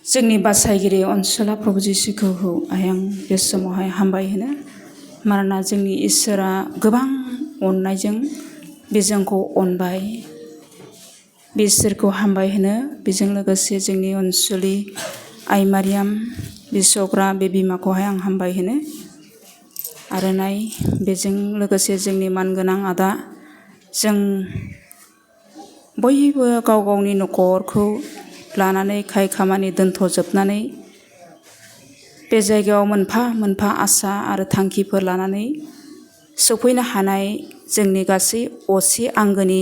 जोंनि बासायगिरि अनसुला प्रभु जिसुखौ आं बे समावहाय हामबाय होनो। मानोना जोंनि इसोरा गोबां अननायजों बे जोंखौ अनबाय। बे इसोरखौ हामबाय होनो। बेजों लोगोसे जोंनि अनसुलि आइ मारियाम बिसग्रा बे बिमाखौहाय आं हामबाय होनो। आरो नाय बेजों लोगोसे जोंनि मानगोनां आदा, जों बयबो गाव गावनि नखरखौ लानानै खाय खामानि दोनथ'जोबनानै बे जायगायाव मोनफा मोनफा आसा आरो थांखिफोर लानानै सफैनो हानाय जोंनि गासै असे आंगोनि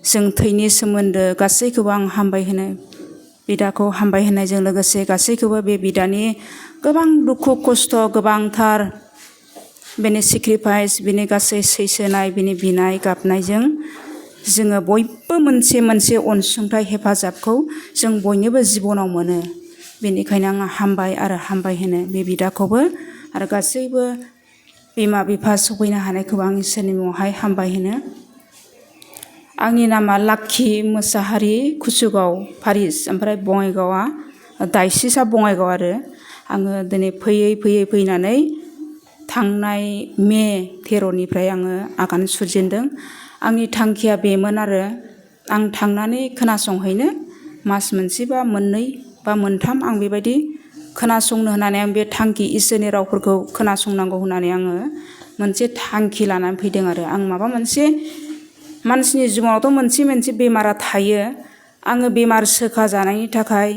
जों थैनि सोमोन्दो गासैखौबो आं हामबाय होनो। बिदाखौ हामबाय होनायजों लोगोसे गासैखौबो बे बिदानि गोबां दुखु खस्थ', गोबांथार बेनि सेक्रिफाइस, बेनि गासै सैसोनाय, बेनि बिनाय गाबनायजों जोङो बयबो मोनसे मोनसे अनसुंथाइ हेफाजाबखौ जों बयनिबो जिबनाव मोनो। बेनिखायनो आङो हामबाय आरो हामबाय होनो बे बिदाखौबो आरो गासैबो बिमा बिफा सफैनो हानायखौबो आं इसोरनि मुङावहाय हामबाय होनो। आंनि नामा लाखि मोसाहारि, कुसुगाव फारिस, ओमफ्राय बङाइगावआ दायसिसा बङाइगाव आरो आङो दिनै फैयै फैयै फैनानै थांनाय मे 13निफ्राय आङो आगान सुरजेनदों। आंनि थांखिया बेमोन आरो आं थांनानै खोनासंहैनो मास मोनसे बा मोननै बा मोनथाम आं बेबायदि खोनासंनो होननानै आं बे थांखि इसोरनि रावफोरखौ खोनासंनांगौ होननानै आङो मोनसे थांखि लानानै फैदों आरो आं माबा मोनसे मानसिनि जिबनावथ' मोनसे मोनसे बेमारा थायो। आङो बेमार सोखा जानायनि थाखाय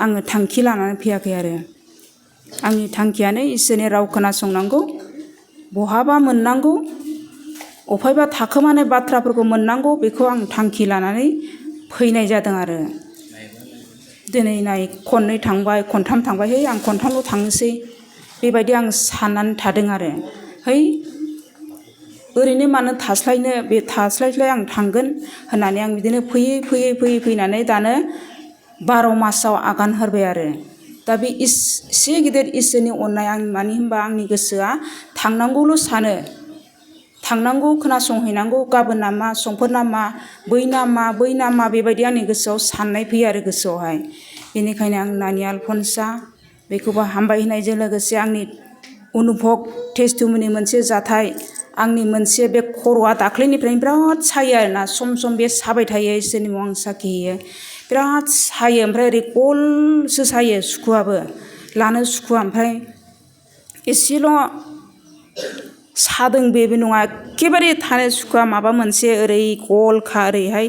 आङो थांखि लानानै फैयाखै आरो आंनि थांखियानो इसोरनि राव खोनासंनांगौ, बहाबा मोननांगौ, अफायबा थाखोमानाय बाथ्राफोरखौ मोननांगौ, बेखौ आं थांखि लानानै फैनाय जादों आरो दिनै नाय खननै थांबाय, खनथाम थांबाय, है आं खनथामल' थांनोसै बेबायदि आं साननानै थादों आरो है ओरैनो मानो थास्लायनो, बे थास्लायस्लाय आं थांगोन होननानै आं बिदिनो फैयै फैयै फैयै फैनानै दानो 12 मासाव आगान होबाय आरो दा बे एसे गिदिर इसोरनि अननाय आं मानो होनबा आंनि गोसोआ थांनांगौल' सानो, थांनांगौ, खोनासंहैनांगौ, गाबोन नामा, समफोर नामा, बै नामा, बै नामा, बेबायदि आंनि गोसोआव साननाय फैयो आरो गोसोआवहाय। बेनिखायनो आं नानि आलफनसा बेखौबो हामबाय होनायजों लोगोसे आंनि अनुभब टेस्टिमनि मोनसे जाथाय, आंनि मोनसे बे खर'आ दाख्लैनिफ्रायनो बिराद सायो आरोना, सम सम बे साबाय थायो। इसोरनि मुङाव आं साखि होयो, बिराद सायो, ओमफ्राय ओरै गलसो सायो, सुखुआबो, लानो सुखुआ, ओमफ्राय एसेल' सादों बेबो नङा, एखेबारे थानो सुखुआ, माबा मोनसे ओरै गलखा ओरैहाय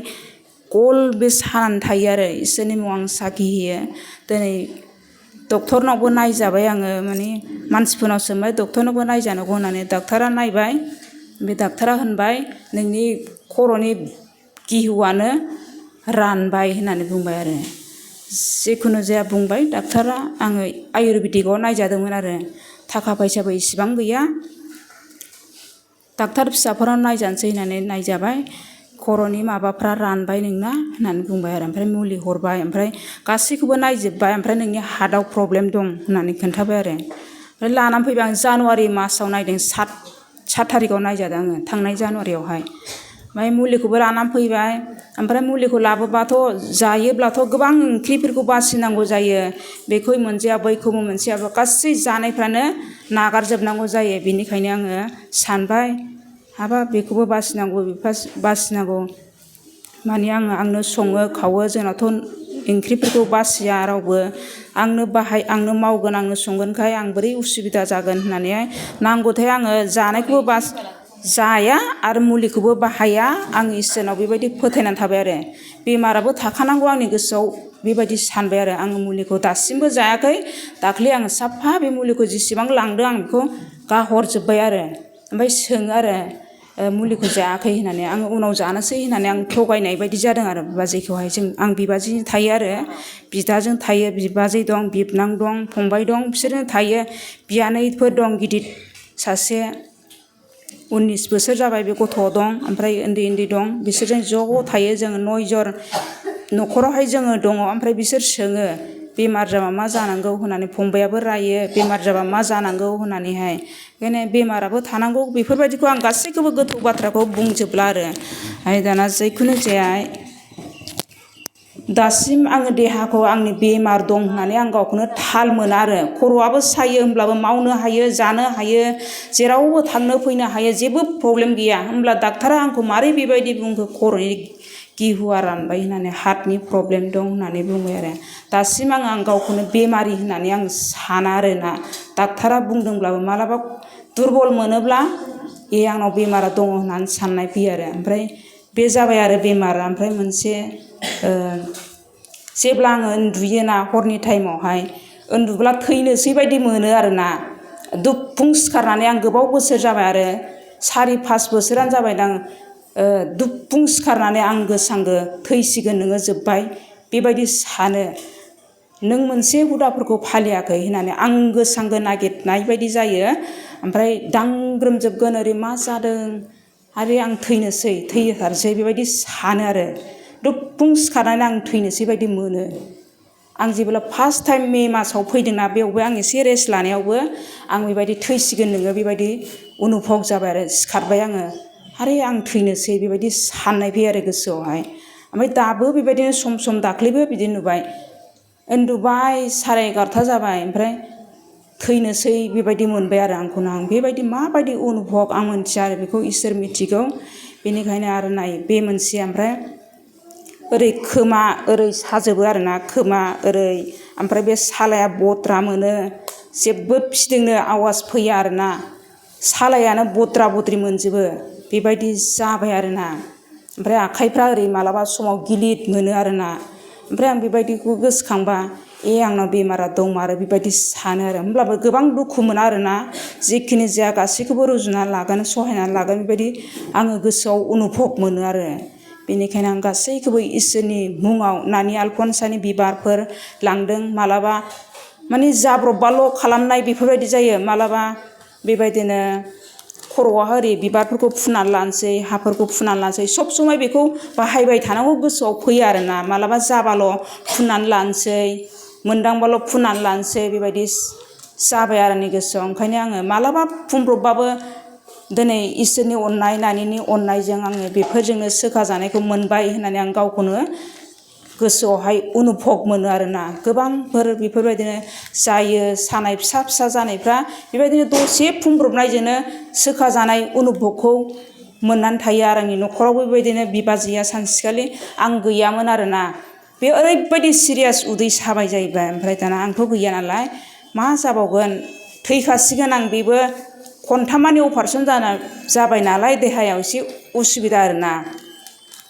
गल बे सानानै थायो आरो इसोरनि मुङाव आं साखि होयो। दिनै डक्टरनावबो नायजाबाय आङो, माने मानसिफोरनाव सोंबाय डक्टरनावबो नायजानांगौ होननानै, डाक्टारा नायबाय, बे डाक्टारा होनबाय नोंनि खर'नि गिहुआनो रानबाय होननानै बुंबाय आरो जिखुनु जाया बुंबाय डाक्टारा। आङो आयुर्वेदिकआव नायजादोंमोन आरो थाखा फैसाबो इसिबां गैया, डाक्टार फिसाफोराव नायजानोसै होननानै नायजाबाय, खर'नि माबाफ्रा रानबाय नोंना होननानै बुंबाय आरो ओमफ्राय मुलि हरबाय, ओमफ्राय गासैखौबो नायजोबबाय, ओमफ्राय नोंनि हार्टआव प्रब्लेम दं होननानै खोन्थाबाय आरो ओमफ्राय लानानै फैबाय आं जानुवारि मासाव नायदों, 7 थारिखआव नायजादों आङो थांनाय जानुवारियावहाय। ओमफ्राय मुलिखौबो लानानै फैबाय, ओमफ्राय मुलिखौ लाबोबाथ' जायोब्लाथ' गोबां ओंख्रिफोरखौ बासिनांगौ जायो, बेखौ मोनजाया बैखौबो मोनजाया, गासै जानायफ्रानो नागारजोबनांगौ जायो। बेनिखायनो आङो सानबाय हाबाब बेखौबो बासिनांगौ, बासिनांगौ माने आंनो सङो खावो, जोंनावथ' ओंख्रिफोरखौ बासिया रावबो, आंनो मावगोन, आंनो संगोनखाय आं बोरै उसुबिदा जागोन होननानैहाय नांगौथाय आङो जानायखौबो जाया आरो मुलिखौबो बाहाया, आं इसोरनाव बेबायदि फोथायनानै थाबाय आरो बेमाराबो थाखानांगौ आंनि गोसोआव बेबायदि सानबाय आरो आङो मुलिखौ दासिमबो जायाखै। दाख्लै आङो साफा बे मुलिखौ जेसेबां लांदों आं बेखौ गाहरजोब्बाय आरो ओमफ्राय सोङो आरो मुलिखौ जायाखै होननानै, आङो उनाव जानोसै होननानै आं थगायनाय बायदि जादों आरो बिबाजैखौहाय। आं बिबाजैजों थायो आरो बिदाजों थायो, बिबाजै दं, बिबनां दं, फंबाय दं, बिसोरजों थायो, बियानैफोर दं, गिदिर सासे 19 बोसोर जाबाय बे गथ' दं, ओमफ्राय उन्दै उन्दै दं, बिसोरजों ज' थायो जोङो 9 जन न'खरावहाय जोङो दङ। ओमफ्राय बिसोर सोङो बेमार जाबा मा जानांगौ होननानै, फंबायाबो रायो बेमार जाबा मा जानांगौ होननानैहाय। ओंखायनो बेमाराबो थानांगौ बेफोरबायदिखौ आं गासैखौबो गोथौ बाथ्राखौ बुंजोबला आरो दाना जिखुनु जाया दासिम आङो देहाखौ आंनि बेमार दं होननानै आं गावखौनो थाल मोना आरो खर'आबो सायो होमब्लाबो मावनो हायो जानो हायो जेरावबो थांनो फैनो हायो जेबो प्रब्लेम गैया होमब्ला डाक्टारा आंखौ मारै बेबायदि बुंखो खर'नि गिहुआ रानबाय होननानै हार्टनि प्रब्लेम दं होननानै बुंबाय आरो दासिम आं गावखौनो बेमारि होननानै आं साना आरोना डाक्टारा बुंदोंब्लाबो मालाबा दुरबल मोनोब्ला आंनाव बेमारा दङ होननानै साननाय फैयो आरो ओमफ्राय बे जाबाय आरो बेमार ओमफ्राय मोनसे जेब्ला आङो उन्दुयोना हरनि टाइमावहाय उन्दुब्ला थैनोसै बायदि मोनो आरोना दुबफुं सिखारनानै आं गोबाव बोसोर जाबाय आरो 4-5 बोसोरानो जाबायदां दुबफुं सिखारनानै आं गोसांगो थैसिगोन नोङो जोब्बाय बेबायदि सानो नों मोनसे हुदाफोरखौ फालियाखै होननानै आं गोसांगो नागिरनाय बायदि जायो ओमफ्राय दांग्रोमजोबगोन ओरै मा जादों आरो आं थैथारसै बेबायदि सानो आरो दुबफुं सिखारनानै आं थैनोसै बायदि मोनो आं जेब्ला फार्स्ट टाइम मे मासाव फैदोंना बेयावबो आं एसे रेस्ट लानायावबो आं बेबायदि थैसिगोन नोङो बेबायदि अनुभब जाबाय आरो सिखारबाय आङो आरे आं थैनोसै बेबायदि साननाय फैयो आरो गोसोआवहाय ओमफ्राय दाबो बेबायदिनो सम दाख्लैबो बिदि नुबाय उन्दुबाय 11:30 जाबाय ओमफ्राय थैनोसै बेबायदि मोनबाय आरो आंखौनो आं बेबायदि माबायदि अनुभब आं मोनथिया आरो बेखौ इसोर मिथिगौ बेनिखायनो आरो नाय बे मोनसे ओमफ्राय ओरै खोमा ओरै साजोबो आरोना खोमा ओरै ओमफ्राय बे सालाया बद्रा मोनो जेबो फिदिंनो आवाज फैया आरोना सालायानो बद्रा बद्रि मोनजोबो बेबायदि जाबाय आरोना ओमफ्राय आखाइफ्रा ओरै मालाबा समाव गिलिर मोनो आरोना ओमफ्राय आं बेबायदिखौ गोसोखांबा आंनाव बेमारा दंमारो बेबायदि सानो आरो होमब्लाबो गोबां दुखु मोना आरोना जिखिनि जाया गासैखौबो रुजुना लागोन सहायनानै लागोन बेबायदि आङो गोसोआव अनुभब मोनो आरो बेनिखायनो आं गासैखौबो इसोरनि मुङाव नानि आलफनसानि बिबारफोर लांदों मालाबा माने जाब्रबबाल' खालामनाय बेफोरबायदि जायो मालाबा बेबायदिनो खर'आव ओरै बिबारफोरखौ फुननानै लानोसै हाफोरखौ फुननानै लानोसै सब समाय बेखौ बाहायबाय थानांगौ गोसोआव फैयो आरोना मालाबा जाबाल' फुननानै लानोसै मोनदांबाल' फुननानै लानोसै बेबायदि जाबाय आरो आंनि गोसोआव ओंखायनो आङो मालाबा फुनब्रबबाबो दिनै इसोरनि अननाय नानिनि अननायजों आङो बेफोरजोंनो सोखाजानायखौ मोनबाय होननानै आं गावखौनो गोसोआवहाय अनुभब मोनो आरोना गोबांफोर बेफोरबायदिनो जायो सानाय फिसा फिसा जानायफ्रा बेबायदिनो दसे फुंब्रबनायजोंनो सोखाजानाय अनुभबखौ मोननानै थायो आरो आंनि न'खरावबो बेबायदिनो बिबाजैया सानसेखालि आं गैयामोन आरोना बे ओरैबायदि सिरियास उदै साबाय जाहैबाय ओमफ्राय दाना आंथ' गैया नालाय मा जाबावगोन थैखासिगोन आं बेबो खनथामानि अपारेसन जाबाय नालाय देहायाव एसे उसुबिदा आरोना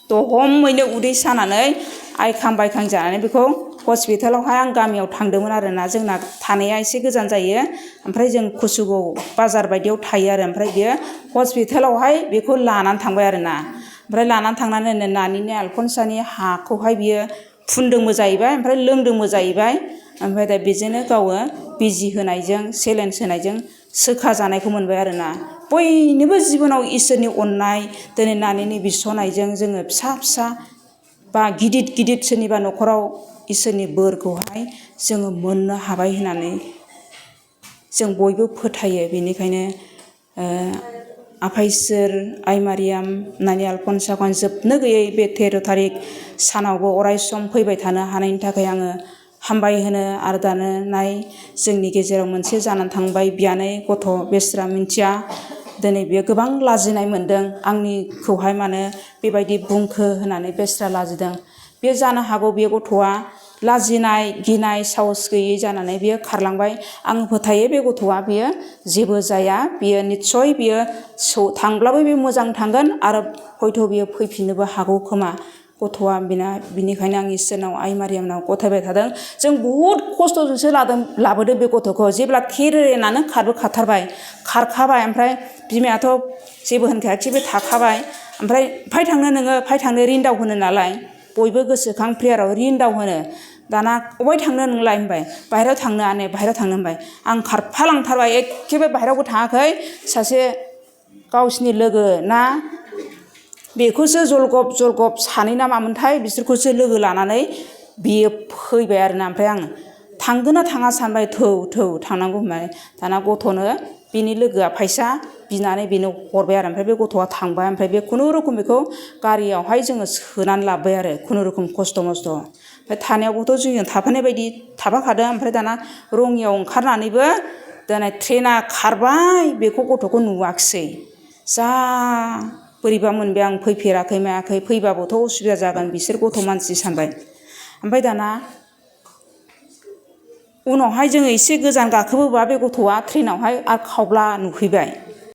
दहमैनो उदै सानानै आइखां बायखां जानानै बेखौ हस्पिटालावहाय आं गामियाव थांदोंमोन आरोना जोंना थानाया एसे गोजान जायो ओमफ्राय जों कुसुगाव बाजार बायदियाव थायो आरो ओमफ्राय बियो हस्पिटालावहाय बेखौ लानानै थांबाय आरोना ओमफ्राय लानानै थांनानै नानिनि आलफनसानि हाखौहाय बियो फुनदोंबो जाहैबाय ओमफ्राय लोंदोंबो जाहैबाय ओमफ्राय दा बेजोंनो गावो बिजि होनायजों सेलेन्स होनायजों सोखाजानायखौ मोनबाय आरोना बयनिबो जिबनाव इसोरनि अननाय दिनै नानिनि बिसनायजों जोङो फिसा फिसा बा गिदिर गिदिर सोरनिबा न'खराव इसोरनि बोरखौहाय जोङो मोननो हाबाय होननानै जों बयबो फोथायो बेनिखायनो आफा इसोर आइ मारियाम नानि आलफनसाखौ आं जोबनो गैयै बे 13 थारिख सानावबो अरायसम फैबाय थानो हानायनि थाखाय आङो हामबाय होनो आरो दानो नाय जोंनि गेजेराव मोनसे जानानै थांबाय बियानै गथ' बेस्रा मिन्थिया दिनै बियो गोबां लाजिनाय मोनदों आंनिखौहाय मानो बेबायदि बुंखो होननानै बेस्रा लाजिदों बे जानो हागौ बे गथ'आ लाजिनाय गिनाय साहस गैयै जानानै बियो खारलांबाय आं फोथायो बे गथ'आ बियो जेबो जाया बियो निस्सय बियो थांब्लाबो बे मोजां थांगोन आरो हयथ' बियो फैफिननोबो हागौ खोमा गथ'आ बिनिखायनो आं इसोरनाव आइ मारियामनाव गथायबाय थादों जों बहुद खस्थ'जोंसो लाबोदों बे गथ'खौ जेब्ला थेरेनानो खारखाबाय ओमफ्राय बिमायाथ' जेबो होनखायाखिसै बे थाखाबाय ओमफ्राय फाय थांनो नोङो फाय थांनो रिन्दाव होनो नालाय बयबो गोसोखां प्रेयाराव रिन्दाव होनो दाना अबाय थांनो नोंलाय होनबाय बाहेरायाव थांनो आने बाहेरायाव थांनो होनबाय आं खारफालांथारबाय एखेबारे बाहेरायावबो थाङाखै सासे गावसिनि लोगो ना बेखौसो जलगब सानै ना मामोनथाय बिसोरखौसो लोगो लानानै बियो फैबाय आरोना ओमफ्राय आं थांगोन ना थाङा सानबाय थौ थांनांगौ होनबाय दाना गथ'नो बिनि लोगोआ फैसा बिनानै बेनो हरबाय आरो ओमफ्राय बे गथ'आ थांबाय ओमफ्राय बे खुनुरुखुम बेखौ गारियावहाय जोङो सोनानै लाबोबाय आरो खुनुरुखुम खस्थ' मस्थ' ओमफ्राय थानायावबोथ' जोंजों थाफानाय बायदि थाफाखादों ओमफ्राय दाना रङियाव ओंखारनानैबो दिनै ट्रेना खारबाय बेखौ गथ'खौ नुवाखिसै जा बोरैबा मोनबाय आं फैफेराखै मायाखै फैबाबोथ' उसुबिदा जागोन बिसोर गथ' मानसि सानबाय ओमफ्राय दाना उनावहाय जोङो एसे गोजान गाखोबोबा बे गथ'आ ट्रेनावहाय आरो खावब्ला नुफैबाय